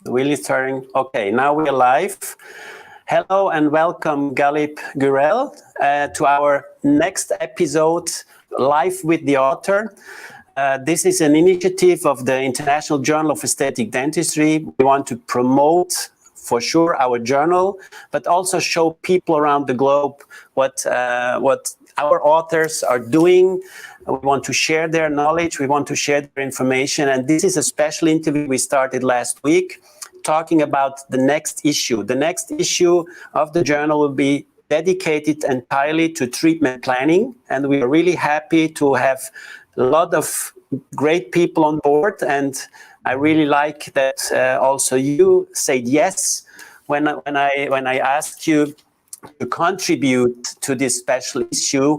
Wheel is turning. Okay, now we're live. Hello and welcome, Galip Gurel, to our next episode, Live with the Author. This is an initiative of the International Journal of Aesthetic Dentistry. We want to promote, for sure, our journal, but also show people around the globe what our authors are doing. We want to share their knowledge, we want to share their information, and this is a special interview we started last week, talking about the next issue. The next issue of the journal will be dedicated entirely to treatment planning, and we are really happy to have a lot of great people on board, and I really like that also you said yes when I asked you to contribute to this special issue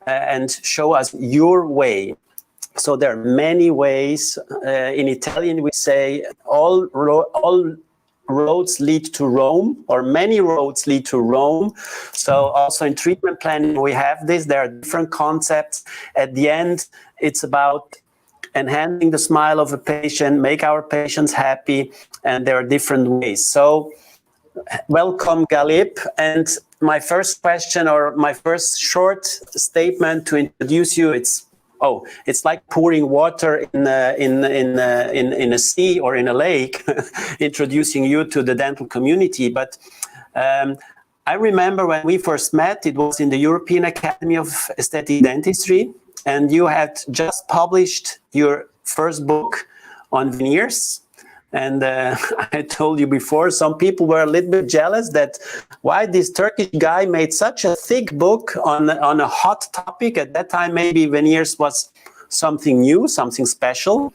and show us your way. So there are many ways. In Italian, we say all roads lead to Rome, or many roads lead to Rome. So also in treatment planning, we have this. There are different concepts. At the end, it's about enhancing the smile of a patient, make our patients happy, and there are different ways. So welcome, Galip. And my first question, or my first short statement to introduce you, it's like pouring water in a sea or in a lake, introducing you to the dental community. But I remember when we first met, it was in the European Academy of Aesthetic Dentistry, and you had just published your first book on veneers. And I told you before, some people were a little bit jealous that why this Turkish guy made such a thick book on a hot topic. At that time, maybe veneers was something new, something special.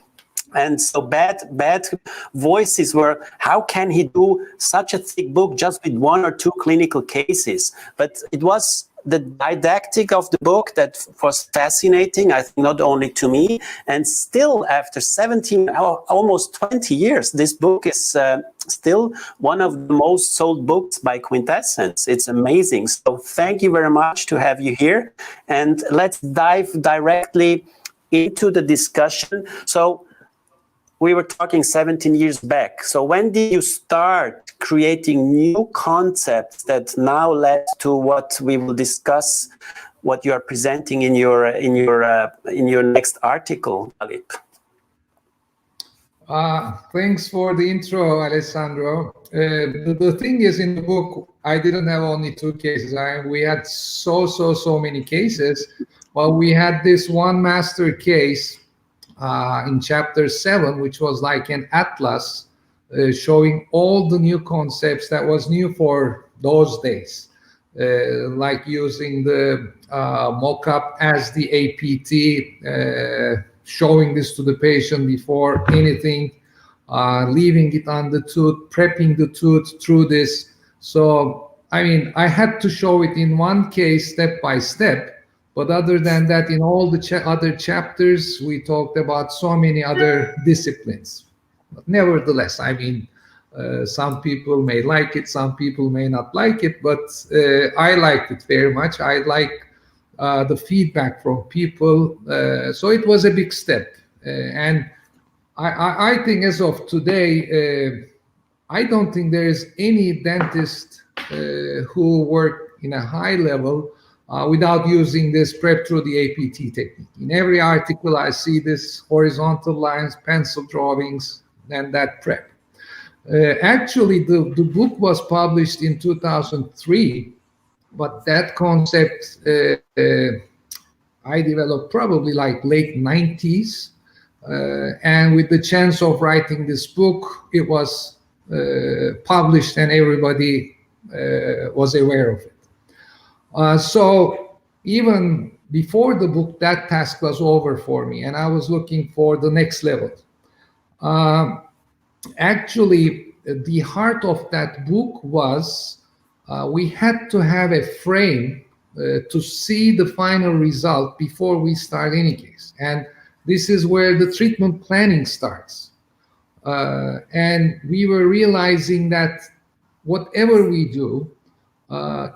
And so bad voices were, how can he do such a thick book just with one or two clinical cases? But it was the didactic of the book that was fascinating, I think, not only to me, and still after 17, almost 20 years, this book is still one of the most sold books by Quintessence. It's amazing. So thank you very much to have you here. And let's dive directly into the discussion. So we were talking 17 years back. So when did you start creating new concepts that now led to what we will discuss, what you are presenting in your next article, Galip? Thanks for the intro, Alessandro. The thing is, in the book, I didn't have only two cases. We had so many cases. Well, we had this one master case in chapter 7, which was like an atlas showing all the new concepts that was new for those days, like using the mock-up as the APT, showing this to the patient before anything, leaving it on the tooth, prepping the tooth through this. So, I mean, I had to show it in one case step by step. But other than that, in all the other chapters, we talked about so many other disciplines. But nevertheless, I mean, some people may like it, some people may not like it, but I liked it very much. I like the feedback from people. So it was a big step. And I think as of today, I don't think there is any dentist who work in a high level without using this prep through the APT technique. In every article, I see this horizontal lines, pencil drawings, and that prep. Actually, the book was published in 2003, but that concept I developed probably like late 90s. And with the chance of writing this book, it was published and everybody was aware of it. So even before the book, that task was over for me, and I was looking for the next level. Actually, the heart of that book was we had to have a frame to see the final result before we start any case. And this is where the treatment planning starts. And we were realizing that whatever we do,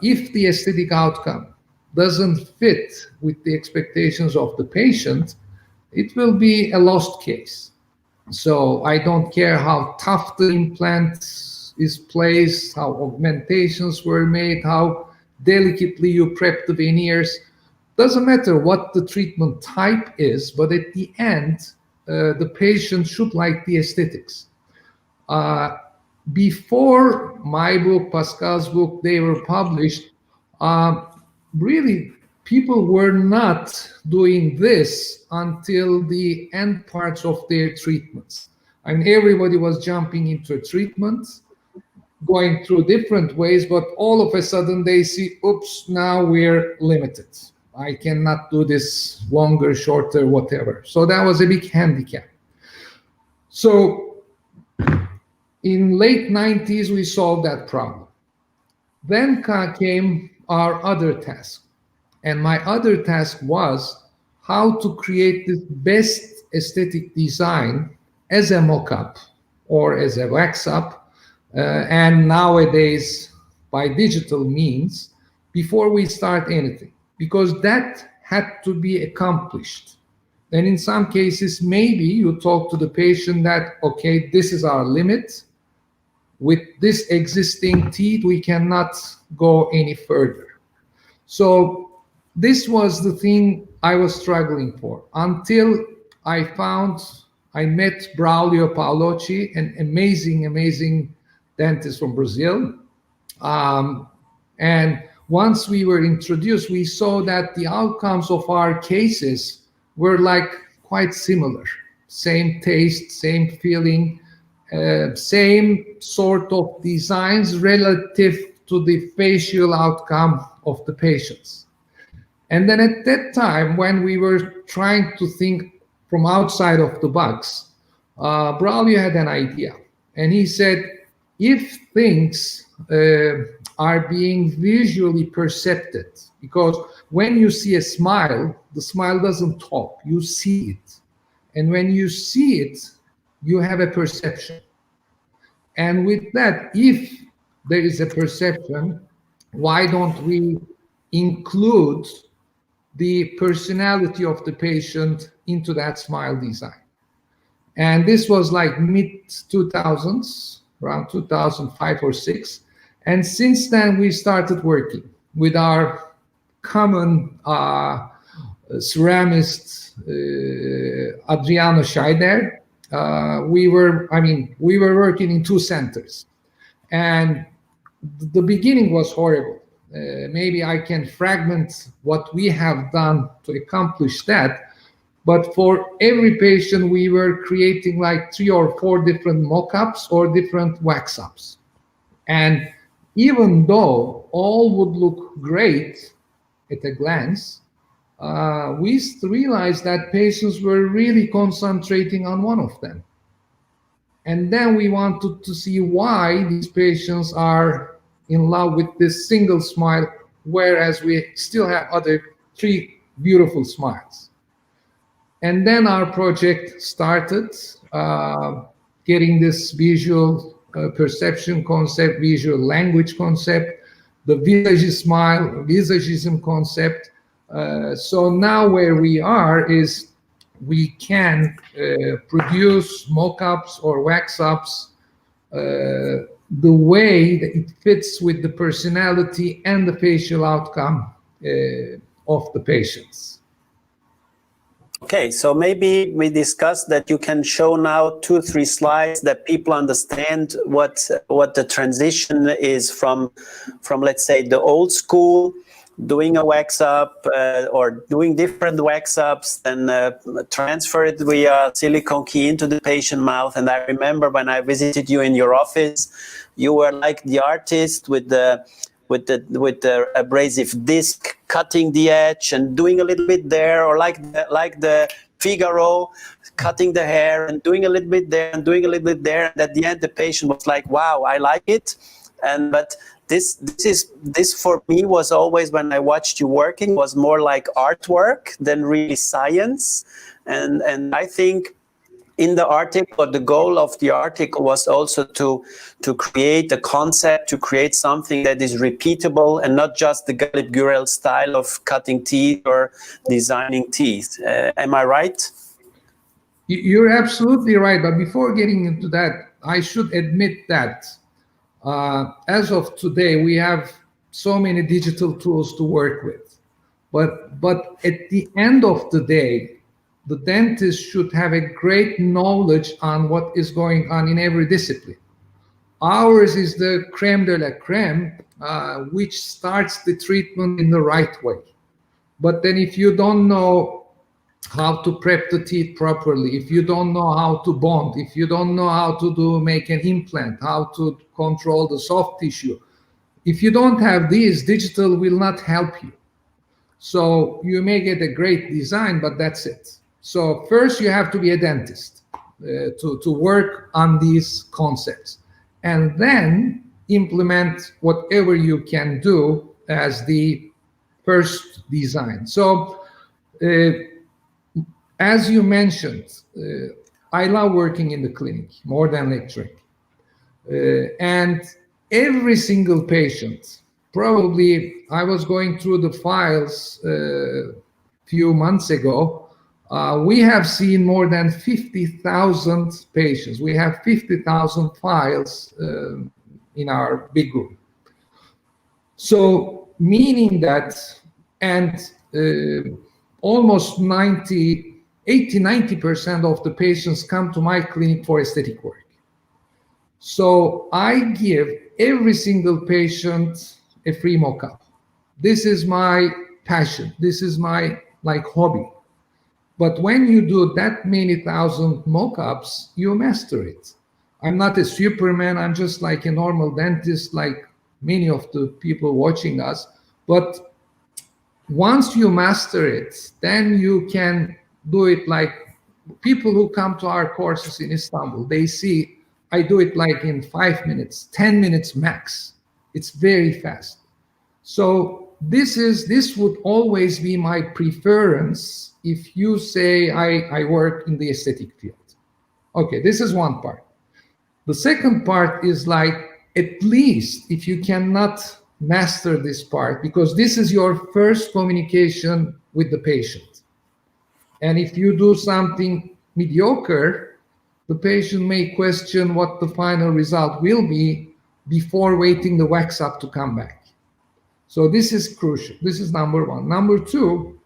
if the aesthetic outcome doesn't fit with the expectations of the patient, it will be a lost case. So I don't care how tough the implant is placed, how augmentations were made, how delicately you prep the veneers. Doesn't matter what the treatment type is, but at the end, the patient should like the aesthetics. Before my book, Pascal's book, they were published, really people were not doing this until the end parts of their treatments. I mean, everybody was jumping into a treatment, going through different ways, but all of a sudden they see, oops, now we're limited. I cannot do this longer, shorter, whatever. So that was a big handicap. So in late 90s, we solved that problem. Then came our other task. And my other task was how to create the best aesthetic design as a mock-up or as a wax-up, and nowadays by digital means, before we start anything, because that had to be accomplished. And in some cases, maybe you talk to the patient that, okay, this is our limit. With this existing teeth, we cannot go any further. So this was the thing I was struggling for until I met Braulio Paolocci, an amazing dentist from Brazil. And once we were introduced, we saw that the outcomes of our cases were like quite similar. Same taste, same feeling, same sort of designs relative to the facial outcome of the patients. And then at that time, when we were trying to think from outside of the box, Braulio had an idea. And he said, if things are being visually perceived, because when you see a smile, the smile doesn't talk, you see it. And when you see it, you have a perception. And with that, if there is a perception, why don't we include the personality of the patient into that smile design? And this was like mid-2000s, around 2005 or 6. And since then, we started working with our common ceramist, Adriano Scheider. We were working in 2 centers. And the beginning was horrible. Maybe I can fragment what we have done to accomplish that. But for every patient, we were creating like 3 or 4 different mock-ups or different wax-ups. And even though all would look great at a glance, we realized that patients were really concentrating on one of them. And then we wanted to see why these patients are in love with this single smile, whereas we still have other 3 beautiful smiles. And then our project started, getting this visual perception concept, visual language concept, the visagism concept. So now where we are is we can produce mock-ups or wax-ups the way that it fits with the personality and the facial outcome of the patients. Okay, so maybe we discussed that you can show now 2 or 3 slides that people understand what the transition is from let's say the old school, doing a wax up or doing different wax ups and transfer it via silicone key into the patient mouth. And I remember when I visited you in your office, you were like the artist with the abrasive disc, cutting the edge and doing a little bit there, or like the Figaro, cutting the hair and doing a little bit there and doing a little bit there. And at the end, the patient was like, "Wow, I like it." But this for me was always, when I watched you working, was more like artwork than really science. And I think in the article, the goal of the article was also to create a concept, to create something that is repeatable and not just the Galip Gurel style of cutting teeth or designing teeth. Am I right? You're absolutely right. But before getting into that, I should admit that as of today, we have so many digital tools to work with. But at the end of the day, the dentist should have a great knowledge on what is going on in every discipline. Ours is the creme de la creme, which starts the treatment in the right way. But then if you don't know how to prep the teeth properly, if you don't know how to bond, if you don't know how to make an implant, how to control the soft tissue, if you don't have these, digital will not help you. So you may get a great design, but that's it. So first you have to be a dentist to work on these concepts, and then implement whatever you can do as the first design. So as you mentioned, I love working in the clinic more than lecturing. And every single patient, probably I was going through the files a few months ago, we have seen more than 50,000 patients. We have 50,000 files in our big room. So meaning that, and almost 80-90% of the patients come to my clinic for aesthetic work. So I give every single patient a free mock-up. This is my passion. This is my hobby. But when you do that many thousand mock-ups, you master it. I'm not a Superman. I'm just like a normal dentist, like many of the people watching us. But once you master it, then you can do it like people who come to our courses in Istanbul. They see I do it like in 5 minutes, 10 minutes max. It's very fast. So this would always be my preference if you say I work in the aesthetic field. Okay, this is one part. The second part is like, at least if you cannot master this part, because this is your first communication with the patient. And if you do something mediocre, the patient may question what the final result will be before waiting the wax up to come back. So this is crucial. This is number one. Number two,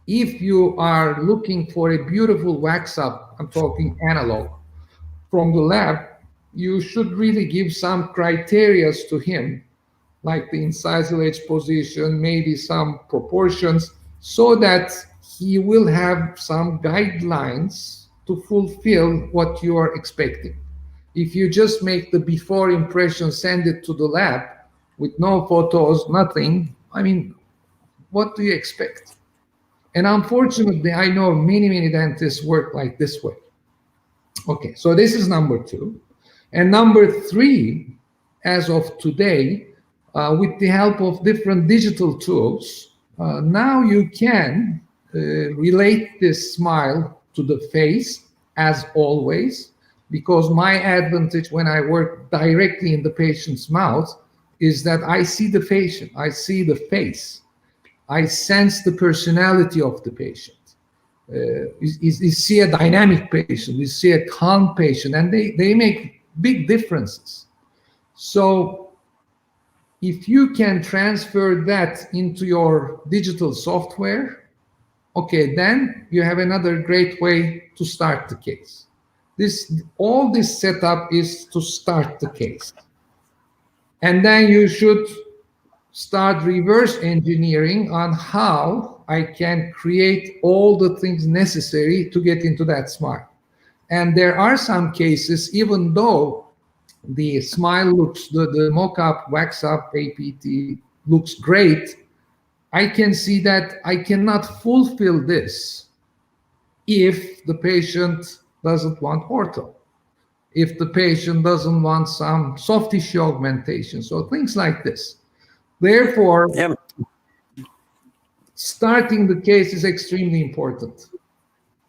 if you are looking for a beautiful wax up, I'm talking analog, from the lab, you should really give some criteria to him, like the incisal edge position, maybe some proportions, so that he will have some guidelines to fulfill what you are expecting. If you just make the before impression, send it to the lab with no photos, nothing, I mean, what do you expect? And unfortunately, I know many dentists work like this way. Okay, so this is number two. And number three, as of today, with the help of different digital tools, now you can relate this smile to the face as always, because my advantage when I work directly in the patient's mouth is that I see the patient, I see the face, I sense the personality of the patient. You see a dynamic patient, you see a calm patient, and they make big differences. So if you can transfer that into your digital software, okay, then you have another great way to start the case. All this setup is to start the case. And then you should start reverse engineering on how I can create all the things necessary to get into that smile. And there are some cases, even though the smile looks, the mock-up, wax-up, APT looks great, I can see that I cannot fulfill this if the patient doesn't want ortho, if the patient doesn't want some soft tissue augmentation, so things like this. Therefore, starting the case is extremely important.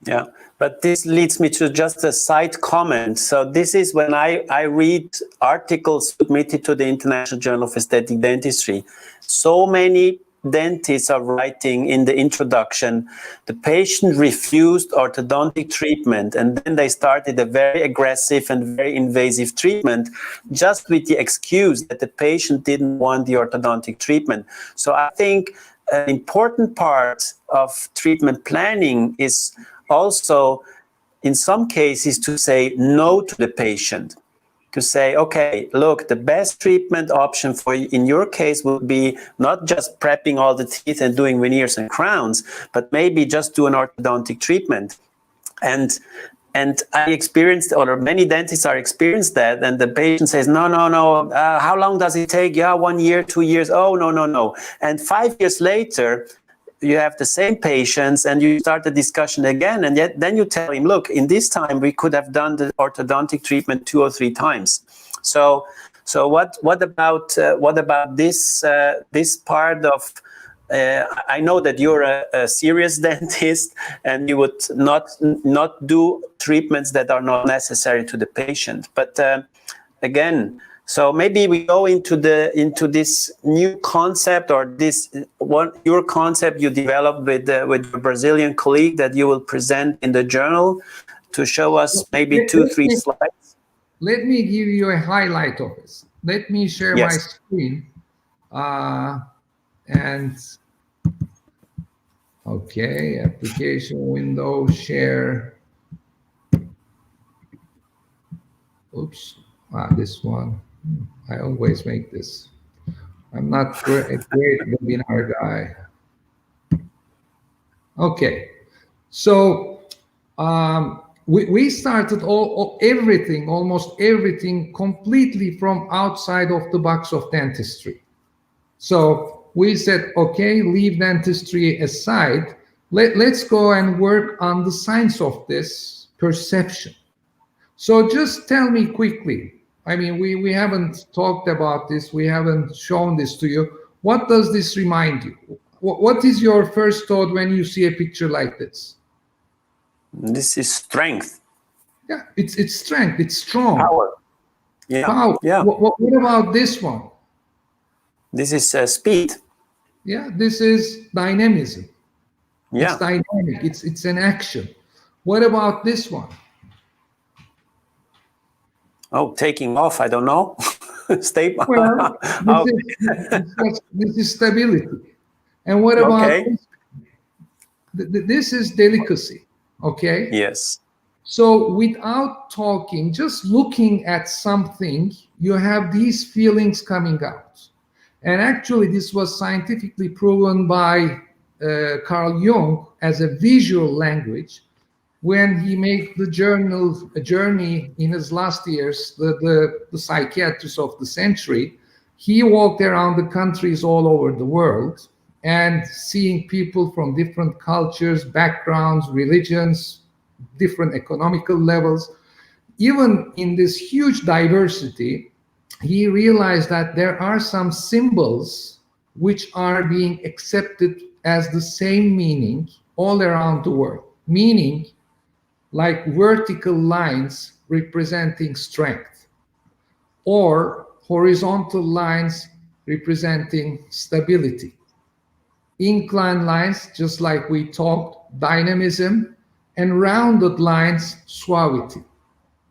Yeah, but this leads me to just a side comment. So this is when I read articles submitted to the International Journal of Aesthetic Dentistry. So many dentists are writing in the introduction, the patient refused orthodontic treatment, and then they started a very aggressive and very invasive treatment just with the excuse that the patient didn't want the orthodontic treatment. So I think an important part of treatment planning is also, in some cases, to say no to the patient. To say, okay, look, the best treatment option for you in your case would be not just prepping all the teeth and doing veneers and crowns, but maybe just do an orthodontic treatment. And I experienced, or many dentists are experienced that, and the patient says, no, how long does it take? Yeah, 1 year, 2 years. Oh, no. And 5 years later, you have the same patients and you start the discussion again, and yet then you tell him, look, in this time we could have done the orthodontic treatment 2 or 3 times. So what about this this part of I know that you're a serious dentist and you would not do treatments that are not necessary to the patient, but again, so maybe we go into this new concept, or this your concept you developed with your Brazilian colleague that you will present in the journal, to show us maybe 2-3 slides. Let me give you a highlight of this. Let me share my screen. And okay, application window, share. Oops, this one. I always make this. I'm not a great webinar guy. Okay, so we started almost everything completely from outside of the box of dentistry. So we said, okay, leave dentistry aside. Let's go and work on the science of this perception. So just tell me quickly. I mean, we haven't talked about this. We haven't shown this to you. What does this remind you? What is your first thought when you see a picture like this? This is strength. Yeah, it's strength. It's strong. Power. Yeah. Power. Yeah. What about this one? This is speed. Yeah, this is dynamism. Yeah. It's dynamic. It's an action. What about this one? Oh, taking off, I don't know. Stable. Well, this is stability. And what about this? This is delicacy, okay? Yes. So without talking, just looking at something, you have these feelings coming out. And actually, this was scientifically proven by Carl Jung as a visual language. When he made a journey in his last years, the psychiatrist of the century, he walked around the countries all over the world and seeing people from different cultures, backgrounds, religions, different economical levels. Even in this huge diversity, he realized that there are some symbols which are being accepted as the same meaning all around the world, meaning like vertical lines representing strength, or horizontal lines representing stability, inclined lines, just like we talked, dynamism, and rounded lines, suavity.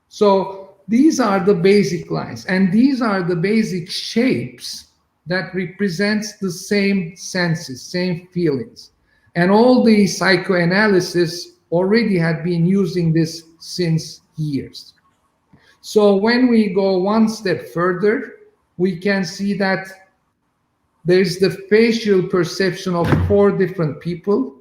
So these are the basic lines, and these are the basic shapes that represents the same senses, same feelings. And all the psychoanalysis already had been using this since years. So when we go one step further, we can see that there's the facial perception of 4 different people,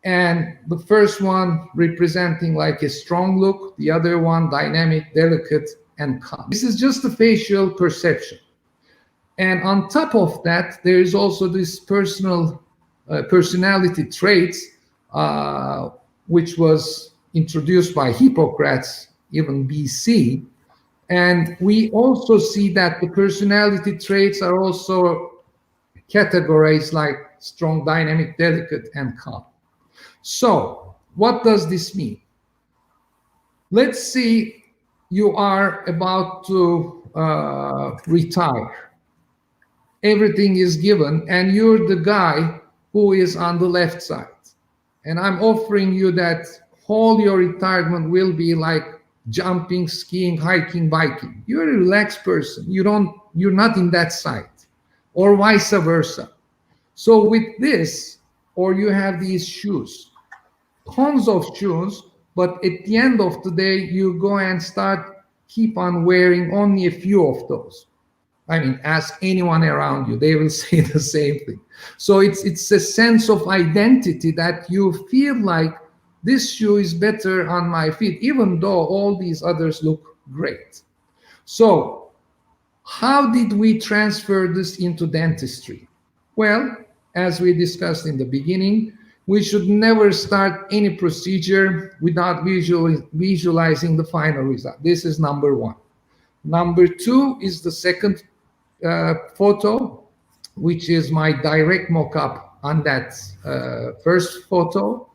and the first one representing like a strong look, the other one dynamic, delicate, and calm. This is just the facial perception. And on top of that, there is also this personality traits, which was introduced by Hippocrates, even BC. And we also see that the personality traits are also categorized like strong, dynamic, delicate, and calm. So what does this mean? Let's see, you are about to retire. Everything is given, and you're the guy who is on the left side. And I'm offering you that whole your retirement will be like jumping, skiing, hiking, biking. You're a relaxed person. You're not in that side, or vice versa. So with this, or you have these shoes, tons of shoes, but at the end of the day, you go and start keep on wearing only a few of those. I mean, ask anyone around you, they will say the same thing. So it's a sense of identity that you feel like this shoe is better on my feet, even though all these others look great. So how did we transfer this into dentistry? Well, as we discussed in the beginning, we should never start any procedure without visualizing the final result. This is number one. Number two is the second photo, which is my direct mock-up on that first photo.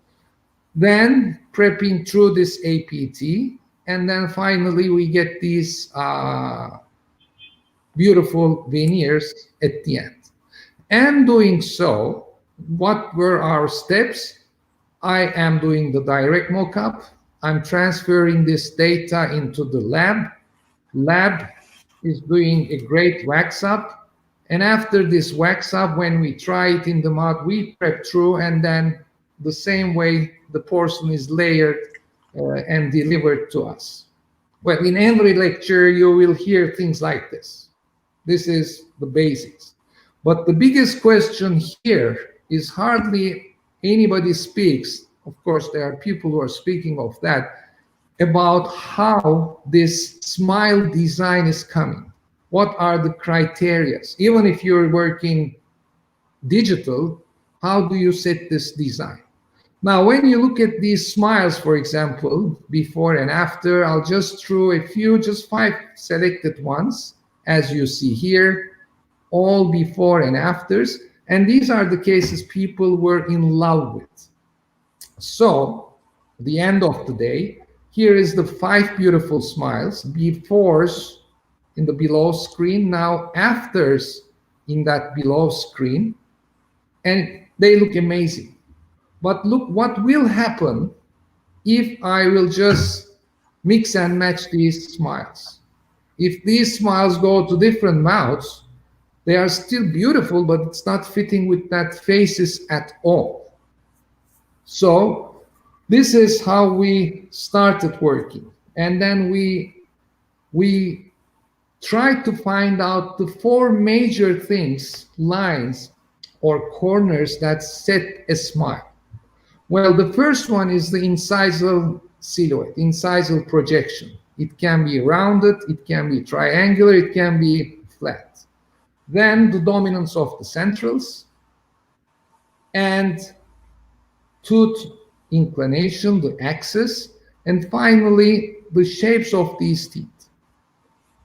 Then prepping through this APT, and then finally we get these beautiful veneers at the end. And doing so, what were our steps? I am doing the direct mock-up. I'm transferring this data into the lab. Lab is doing a great wax up. And after this wax up, when we try it in the mouth, we prep through, and then the same way the porcelain is layered and delivered to us. Well, in every lecture, you will hear things like this. This is the basics. But the biggest question here is hardly anybody speaks. Of course, there are people who are speaking of that, about how this smile design is coming. What are the criteria? Even if you're working digital, how do you set this design? Now, when you look at these smiles, for example, before and after, I'll just throw a few, just 5 selected ones, as you see here, all before and afters. And these are the cases people were in love with. So, at the end of the day, here is the 5 beautiful smiles, befores in the below screen, now afters in that below screen, and they look amazing. But look what will happen if I will just mix and match these smiles. If these smiles go to different mouths, they are still beautiful, but it's not fitting with that faces at all. So this is how we started working. And then we tried to find out the 4 major things, lines or corners that set a smile. Well, the first one is the incisal silhouette, incisal projection. It can be rounded, it can be triangular, it can be flat. Then the dominance of the centrals and tooth inclination, the axis, and finally the shapes of these teeth.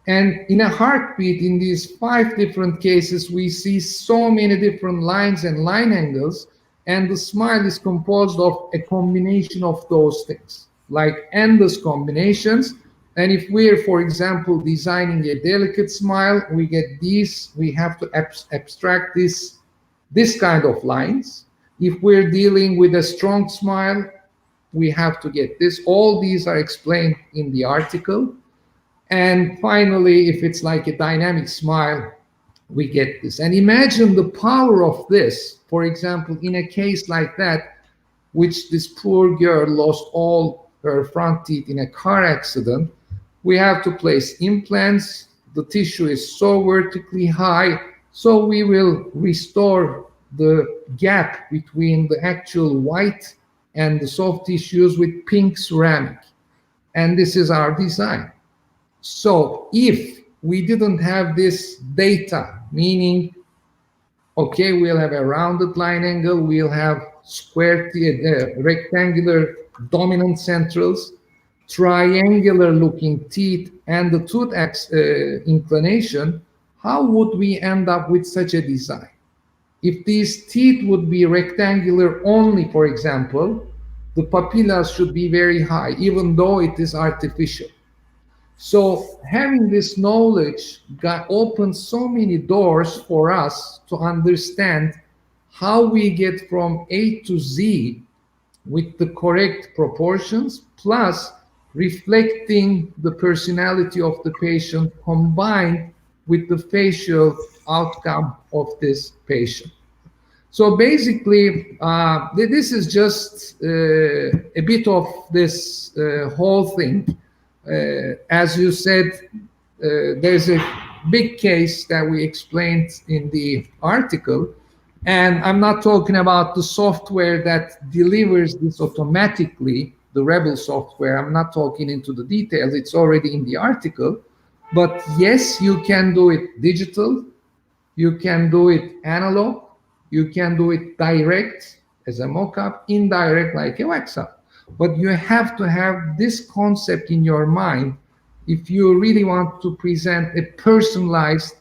And in a heartbeat, in these 5 different cases, we see so many different lines and line angles, and the smile is composed of a combination of those things, like endless combinations. And if we're, for example, designing a delicate smile, we get these, we have to abstract this kind of lines. If we're dealing with a strong smile, we have to get this. All these are explained in the article. And finally, if it's like a dynamic smile, we get this. And imagine the power of this. For example, in a case like that, which this poor girl lost all her front teeth in a car accident, we have to place implants. The tissue is so vertically high, so we will restore the gap between the actual white and the soft tissues with pink ceramic. And this is our design. So if we didn't have this data, meaning, okay, we'll have a rounded line angle, we'll have square teeth, rectangular dominant centrals, triangular looking teeth, and the tooth inclination, how would we end up with such a design? If these teeth would be rectangular only, for example, the papillas should be very high, even though it is artificial. So having this knowledge opened so many doors for us to understand how we get from A to Z with the correct proportions, plus reflecting the personality of the patient combined with the facial outcome of this patient. So basically, this is just a bit of this whole thing. As you said, there's a big case that we explained in the article. And I'm not talking about the software that delivers this automatically, the Rebel software. I'm not talking into the details. It's already in the article. But yes, you can do it digital. You can do it analog. You can do it direct as a mock-up, indirect like a wax-up. But you have to have this concept in your mind if you really want to present a personalized,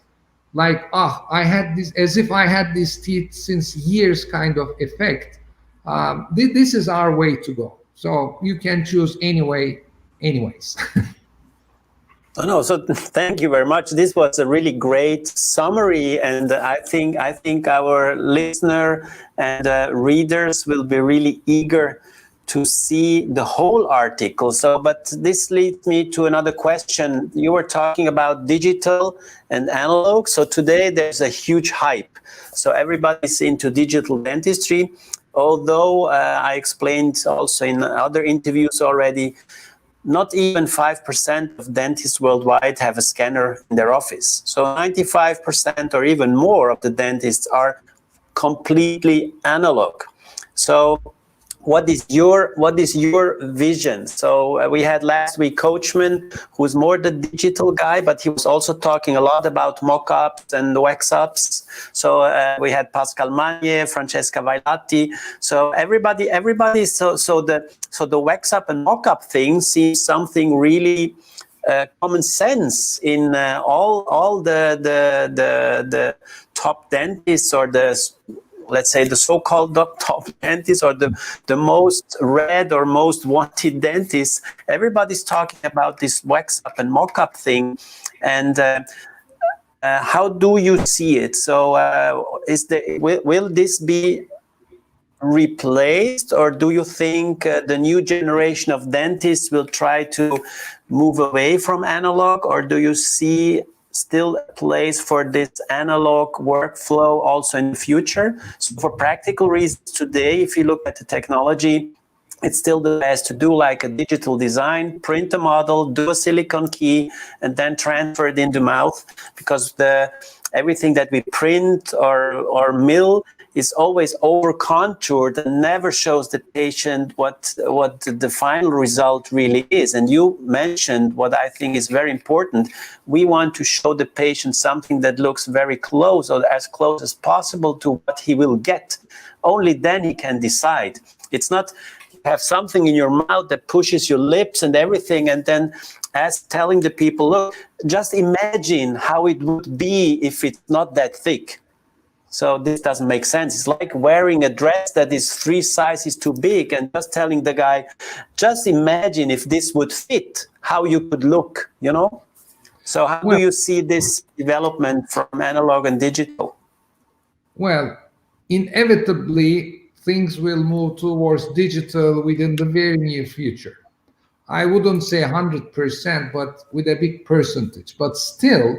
like, I had this, as if I had these teeth since years kind of effect. This is our way to go. So you can choose anyway, anyways. No, so thank you very much. This was a really great summary, and I think our listener and readers will be really eager to see the whole article. So, but this leads me to another question. You were talking about digital and analog. So today there's a huge hype. So everybody's into digital dentistry. Although I explained also in other interviews already, not even 5% of dentists worldwide have a scanner in their office. So 95% or even more of the dentists are completely analog. So what is your vision? So we had last week Coachman, who's more the digital guy, but he was also talking a lot about mock-ups and wax-ups. So we had Pascal Magne, Francesca Vailati. So everybody. So the wax-up and mock-up thing seems something really common sense in all the top dentists, or let's say the so-called top dentists, or the most read or most wanted dentists. Everybody's talking about this wax-up and mock-up thing. And how do you see it? So will this be replaced, or do you think the new generation of dentists will try to move away from analog, or do you see still a place for this analog workflow also in the future? So for practical reasons today, if you look at the technology, it's still the best to do like a digital design, print a model, do a silicon key, and then transfer it into mouth, because everything that we print or mill is always over contoured and never shows the patient what the final result really is. And you mentioned what I think is very important. We want to show the patient something that looks very close, or as close as possible to what he will get. Only then he can decide. It's not have something in your mouth that pushes your lips and everything, and then as telling the people, look, just imagine how it would be if it's not that thick. So this doesn't make sense. It's like wearing a dress that is 3 sizes too big and just telling the guy, just imagine if this would fit, how you could look, you know? So how do you see this development from analog and digital? Well, inevitably, things will move towards digital within the very near future. I wouldn't say 100%, but with a big percentage. But still,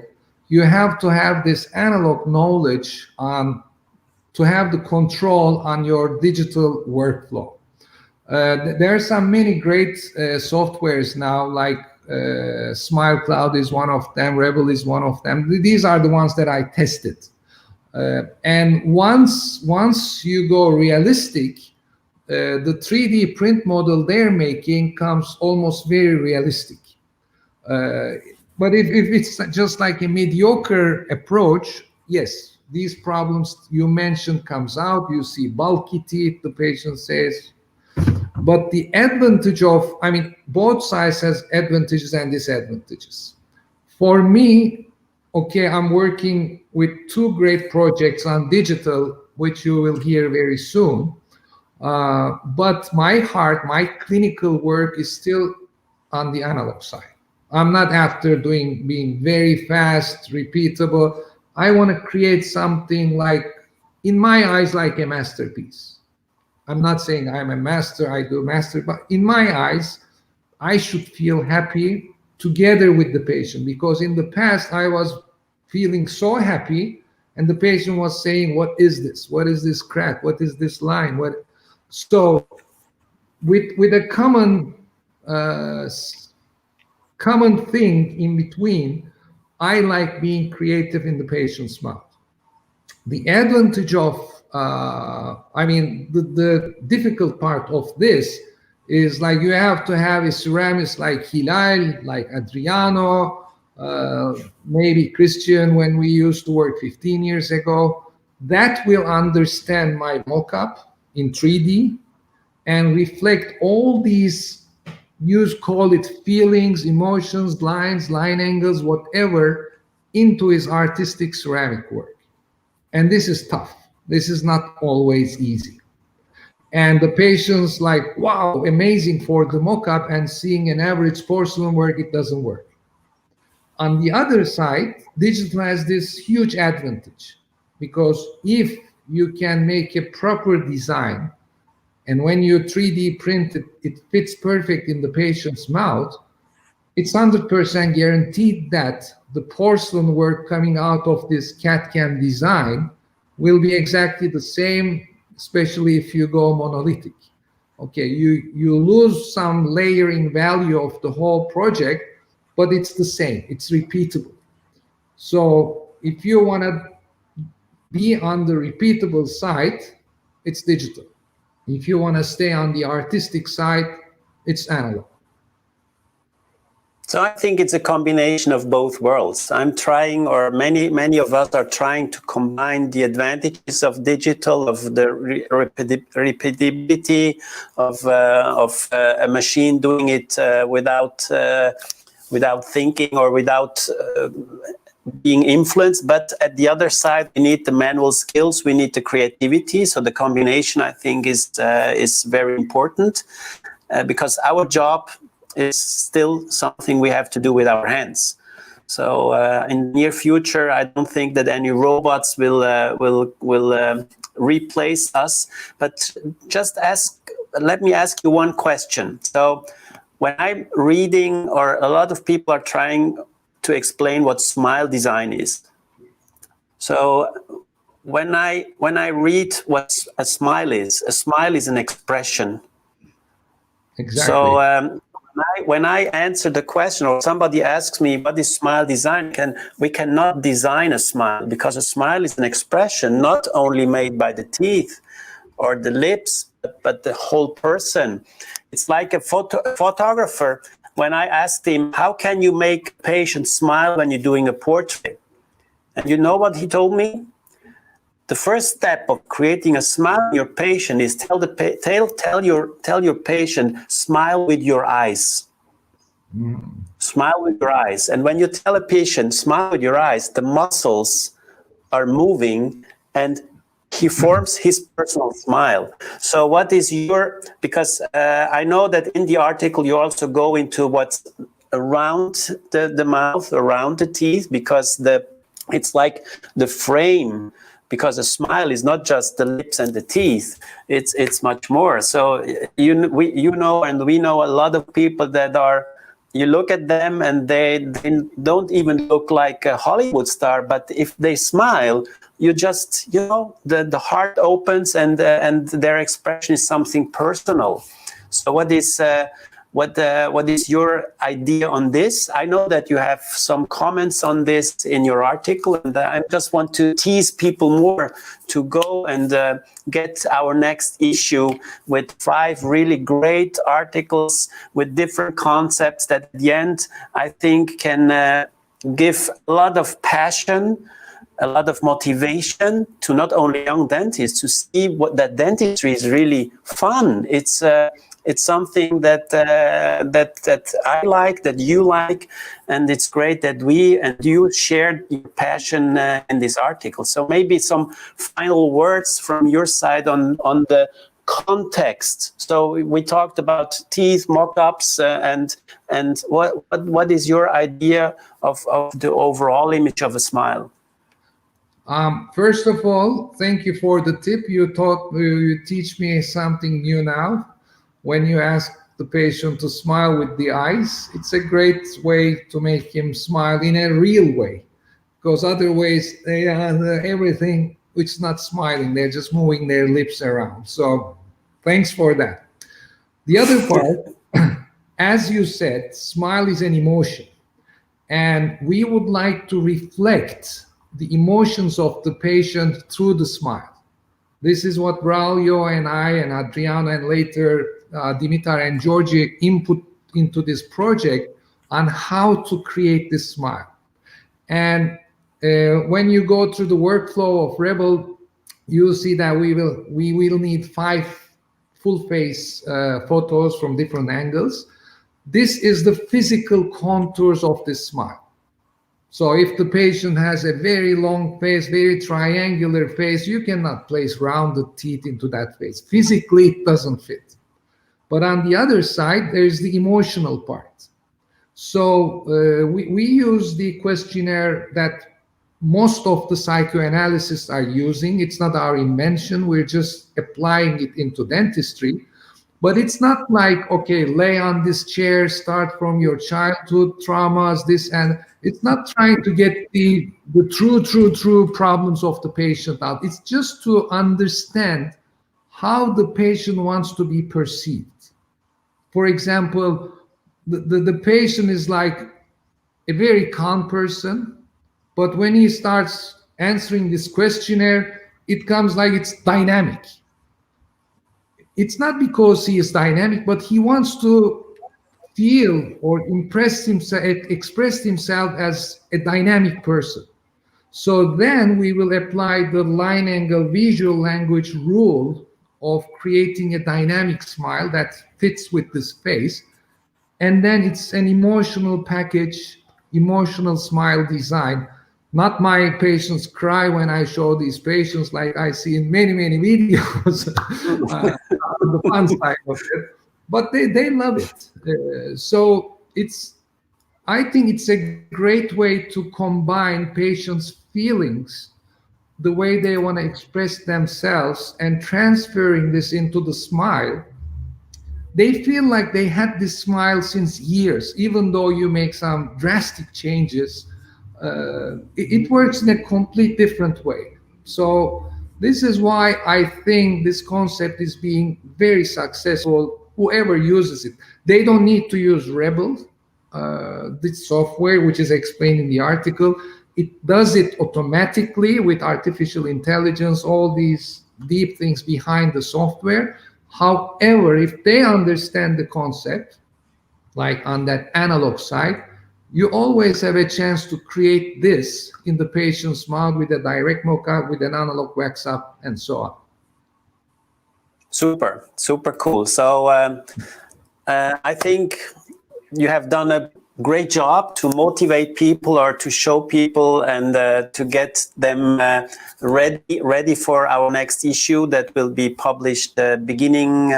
you have to have this analog knowledge to have the control on your digital workflow. There are some many great softwares now, like SmileCloud is one of them, Rebel is one of them. These are the ones that I tested. And once you go realistic, the 3D print model they're making comes almost very realistic. But if it's just like a mediocre approach, yes, these problems you mentioned comes out. You see bulky teeth, the patient says. But the advantage of, both sides has advantages and disadvantages. For me, okay, I'm working with 2 great projects on digital, which you will hear very soon. But my clinical work is still on the analog side. I'm not after being very fast, repeatable. I want to create something like, in my eyes, like a masterpiece. I'm not saying I'm a master, I do master, but in my eyes, I should feel happy together with the patient, because in the past I was feeling so happy and the patient was saying, what is this? What is this crack? What is this line? What? So with a common thing in between, I like being creative in the patient's mouth. The advantage of, the difficult part of this is, like, you have to have a ceramist like Hilal, like Adriano, maybe Christian, when we used to work 15 years ago, that will understand my mock-up in 3D and reflect all these, call it feelings, emotions, lines, line angles, whatever, into his artistic ceramic work. And this is tough. This is not always easy. And the patient's like, wow, amazing for the mock-up, and seeing an average porcelain work, it doesn't work. On the other side, digital has this huge advantage, because if you can make a proper design, and when you 3D print it, it fits perfect in the patient's mouth, it's 100% guaranteed that the porcelain work coming out of this CAD/CAM design will be exactly the same, especially if you go monolithic. Okay, you lose some layering value of the whole project, but it's the same, it's repeatable. So if you want to be on the repeatable side, it's digital. If you want to stay on the artistic side, it's analog. So I think it's a combination of both worlds. I'm trying, or many of us are trying to combine the advantages of digital, of the repeatability of a machine doing it without thinking or without being influenced. But at the other side, we need the manual skills, we need the creativity. So the combination, I think, is very important, because our job is still something we have to do with our hands. So in the near future, I don't think that any robots will replace us. But let me ask you one question. So when I'm reading, or a lot of people are trying to explain what smile design is. So when I read what a smile is an expression. Exactly. So when I answer the question, or somebody asks me what is smile design, we cannot design a smile, because a smile is an expression not only made by the teeth or the lips, but the whole person. It's like a photographer. When I asked him, how can you make a patient smile when you're doing a portrait? And you know what he told me? The first step of creating a smile in your patient is tell your patient, smile with your eyes. Smile with your eyes. And when you tell a patient, smile with your eyes, the muscles are moving and he forms his personal smile. So what is because I know that in the article you also go into what's around the mouth, around the teeth, because it's like the frame. Because a smile is not just the lips and the teeth; it's much more. So we know a lot of people that are. You look at them and they don't even look like a Hollywood star, but if they smile, you just the heart opens and their expression is something personal. So what is your idea on this? I know that you have some comments on this in your article, and I just want to tease people more to go and get our next issue with 5 really great articles with different concepts that at the end I think can give a lot of passion, a lot of motivation to not only young dentists to see that dentistry is really fun. It's something that I like, that you like, and it's great that we and you shared your passion in this article. So maybe some final words from your side on the context. So we talked about teeth mock-ups, and what is your idea of the overall image of a smile? First of all, thank you for the tip. You teach me something new now. When you ask the patient to smile with the eyes, it's a great way to make him smile in a real way, because other ways they are everything which is not smiling, they're just moving their lips around. So thanks for that. The other part, as you said, smile is an emotion, and we would like to reflect the emotions of the patient through the smile. This is what Braulio and I and Adriano and later Dimitar and Georgie input into this project on how to create this smile. And when you go through the workflow of Rebel, you'll see that we will need 5 full face photos from different angles. This is the physical contours of this smile. So if the patient has a very long face, very triangular face, you cannot place rounded teeth into that face. Physically, it doesn't fit. But on the other side, there's the emotional part. So we use the questionnaire that most of the psychoanalysts are using. It's not our invention. We're just applying it into dentistry. But it's not like, okay, lay on this chair, start from your childhood traumas, this, and it's not trying to get the true problems of the patient out. It's just to understand how the patient wants to be perceived. For example, the patient is like a very calm person, but when he starts answering this questionnaire, it comes like it's dynamic. It's not because he is dynamic, but he wants to feel or express himself as a dynamic person. So then we will apply the line angle visual language rule of creating a dynamic smile that fits with this face. And then it's an emotional package, emotional smile design. Not my patients cry when I show these patients like I see in many videos, the fun side of it, but they love it. So I think it's a great way to combine patients' feelings, the way they want to express themselves, and transferring this into the smile. They feel like they had this smile since years, even though you make some drastic changes. It works in a complete different way. So this is why I think this concept is being very successful, whoever uses it. They don't need to use Rebel, this software, which is explained in the article. It does it automatically with artificial intelligence, all these deep things behind the software. However, if they understand the concept, like on that analog side, you always have a chance to create this in the patient's mouth with a direct mock-up, with an analog wax-up, and so on. Super cool. So I think you have done a great job to motivate people or to show people and to get them ready for our next issue that will be published beginning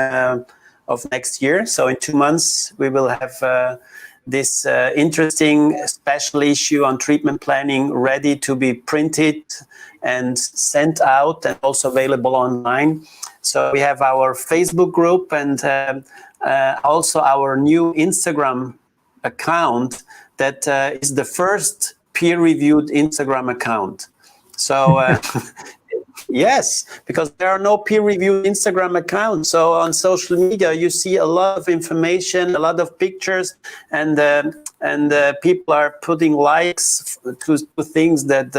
of next year. So in 2 months, we will have this interesting special issue on treatment planning ready to be printed and sent out and also available online. So we have our Facebook group and also our new Instagram account that is the first peer-reviewed Instagram account. So yes, because there are no peer-reviewed Instagram accounts. So on social media, you see a lot of information, a lot of pictures, and people are putting likes to things that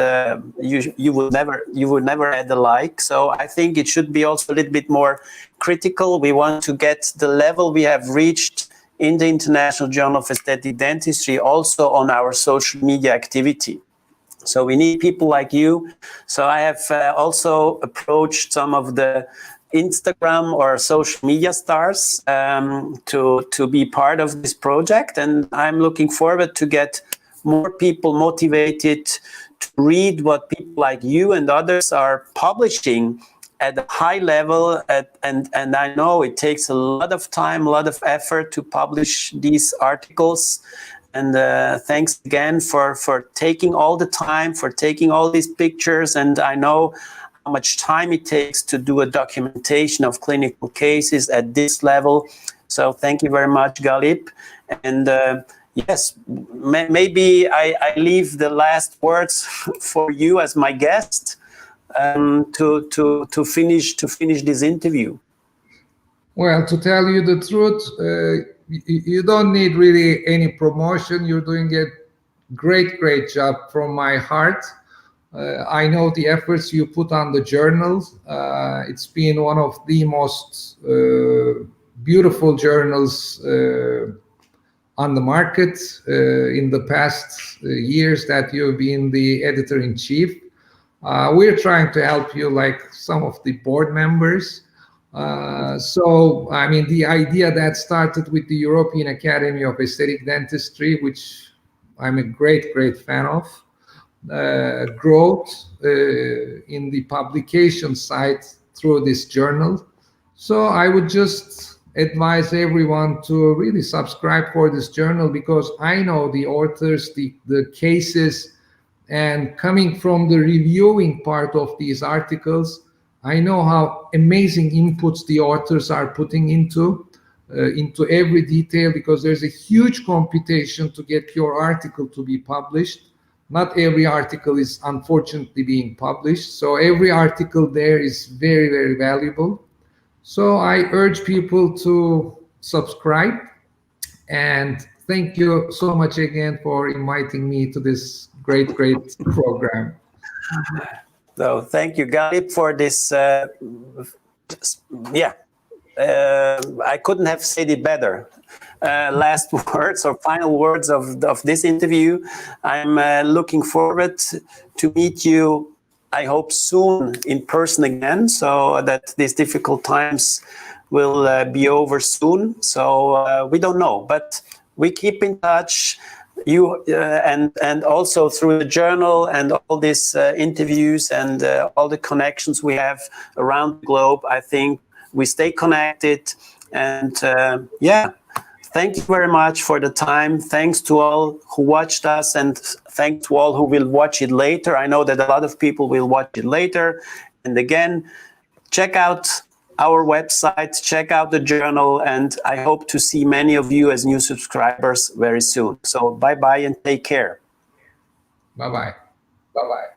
you would never add a like. So I think it should be also a little bit more critical. We want to get the level we have reached in the International Journal of Aesthetic Dentistry also on our social media activity. So we need people like you. So I have also approached some of the Instagram or social media stars to be part of this project. And I'm looking forward to get more people motivated to read what people like you and others are publishing at a high level, and I know it takes a lot of time, a lot of effort to publish these articles. And thanks again for taking all the time, for taking all these pictures. And I know how much time it takes to do a documentation of clinical cases at this level. So thank you very much, Galip. And yes, maybe I leave the last words for you as my guest to finish this interview. Well, to tell you the truth, you don't need really any promotion. You're doing a great job from my heart. I know the efforts you put on the journals. It's been one of the most beautiful journals on the market in the past years that you've been the editor-in-chief. We're trying to help you like some of the board members. So, I mean, the idea that started with the European Academy of Aesthetic Dentistry, which I'm a great fan of, growth in the publication side through this journal. So I would just advise everyone to really subscribe for this journal, because I know the authors, the cases, and coming from the reviewing part of these articles, I know how amazing inputs the authors are putting into every detail, because there's a huge computation to get your article to be published. Not every article is unfortunately being published. So every article there is very valuable. So I urge people to subscribe, and thank you so much again for inviting me to this great program. So thank you, Galip, for this. I couldn't have said it better. Last words or final words of this interview. I'm looking forward to meet you, I hope soon in person again, so that these difficult times will be over soon. So we don't know, but we keep in touch. You and also through the journal and all these interviews and all the connections we have around the globe, I think we stay connected. And thank you very much for the time. Thanks to all who watched us, and thanks to all who will watch it later. I know that a lot of people will watch it later. And again, check out our website, check out the journal, and I hope to see many of you as new subscribers very soon. So bye-bye and take care. Bye-bye. Bye-bye.